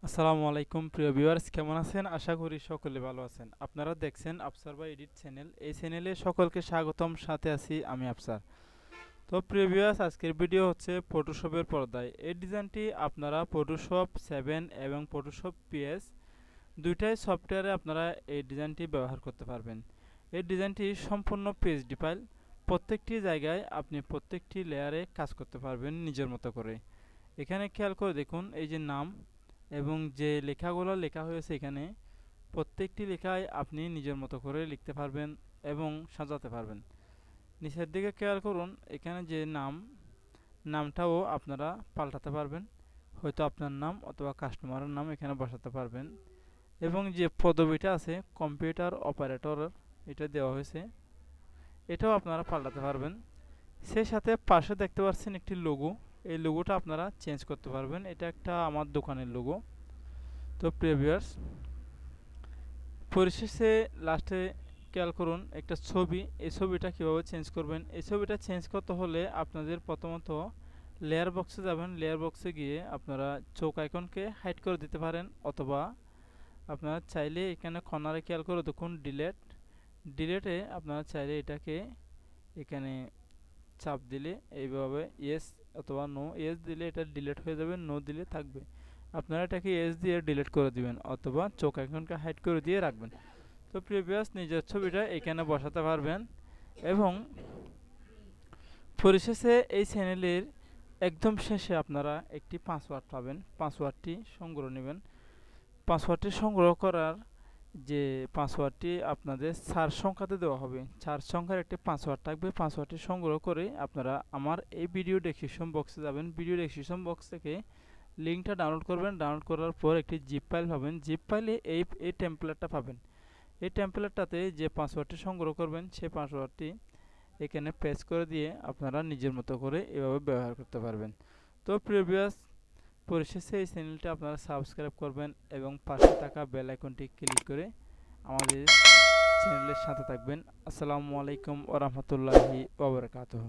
আসসালামু আলাইকুম প্রিয় ভিউয়ার্স, কেমন আছেন? আশা করি সকলে ভালো আছেন। আপনারা দেখছেন আফসার বা এডিট চ্যানেল। এই চ্যানেলে সকলকে স্বাগতম, সাথে আছি আমি আফসার। তো প্রিয় ভিউয়ার্স, আজকের ভিডিও হচ্ছে ফটোশপের পর্দায়। এই ডিজাইনটি আপনারা ফটোশপ 7 এবং ফটোশপ পিএস দুইটাই সফটওয়্যারে আপনারা এই ডিজাইনটি ব্যবহার করতে পারবেন। এই ডিজাইনটি সম্পূর্ণ পিএইচডি ফাইল। প্রত্যেকটি জায়গায় আপনি প্রত্যেকটি লেয়ারে কাজ করতে পারবেন নিজের মতো করে। এখানে খেয়াল করে দেখুন, এই যে নাম এবং যে লেখাগুলো লেখা হয়েছে এখানে প্রত্যেকটি লেখায় আপনি নিজের মতো করে লিখতে পারবেন এবং সাজাতে পারবেন। নিচের দিকে খেয়াল করুন, এখানে যে নামটাও আপনারা পাল্টাতে পারবেন। হয়তো আপনার নাম অথবা কাস্টমারের নাম এখানে বসাতে পারবেন। এবং যে পদবিটা আছে কম্পিউটার অপারেটর, এটা দেওয়া হয়েছে, এটাও আপনারা পাল্টাতে পারবেন। সেই সাথে পাশে দেখতে পাচ্ছেন একটি লোগো, এই লোগোটা আপনারা চেঞ্জ করতে পারবেন। এটা একটা আমার দোকানের লোগো। তো প্রিয় ভিউয়ার্স, পরিশেষে লাস্টে খেয়াল করুন একটা ছবি, এই ছবিটা কীভাবে চেঞ্জ করবেন। এই ছবিটা চেঞ্জ করতে হলে আপনাদের প্রথমত লেয়ার বক্সে যাবেন। লেয়ার বক্সে গিয়ে আপনারা চোখ আইকনকে হাইড করে দিতে পারেন, অথবা আপনারা চাইলে এখানে কর্নারে খেয়াল করে দেখুন ডিলেটে আপনারা চাইলে এটাকে এখানে চাপ দিলে এইভাবে ইয়েস অথবা নো, ইয়েস দিলে এটা ডিলিট হয়ে যাবে, নো দিলে থাকবে। আপনারা এটাকে ইয়েস দিয়ে ডিলিট করে দিবেন, অথবা চোখ আইকনকে হাইড করে দিয়ে রাখবেন। তো প্রিভিয়াস নিজের ছবিটা এখানে বসাতে পারবেন। এবং পরিশেষে এই চ্যানেলের একদম শেষে আপনারা একটি পাসওয়ার্ড পাবেন। পাসওয়ার্ডটি সংগ্রহ নেবেন। পাসওয়ার্ডটি সংগ্রহ করার যে পাসওয়ার্ডটি আপনাদের 4 সংখ্যাতে দেওয়া হবে। 4 সংখ্যার একটি পাসওয়ার্ড থাকবে। পাসওয়ার্ডটি সংগ্রহ করে আপনারা আমার এই ভিডিও ডেসক্রিপশন বক্সে যাবেন। ভিডিও ডেসক্রিপশন বক্স থেকে লিঙ্কটা ডাউনলোড করবেন। ডাউনলোড করার পর একটি জিপ ফাইল পাবেন। জিপ ফাইলে এই টেমপ্লেটটা পাবেন। এই টেমপ্লেটটাতে যে পাসওয়ার্ডটি সংগ্রহ করবেন সেই পাসওয়ার্ডটি এখানে পেস্ট করে দিয়ে আপনারা নিজের মতো করে এভাবে ব্যবহার করতে পারবেন। তো প্রিভিয়াস পরিশেষে এই চ্যানেলটি আপনারা সাবস্ক্রাইব করবেন এবং পাশে থাকা বেল আইকনটি ক্লিক করে আমাদের চ্যানেলের সাথে থাকবেন। আসসালামু আলাইকুম ওয়া রাহমাতুল্লাহি ওয়া বারাকাতুহু।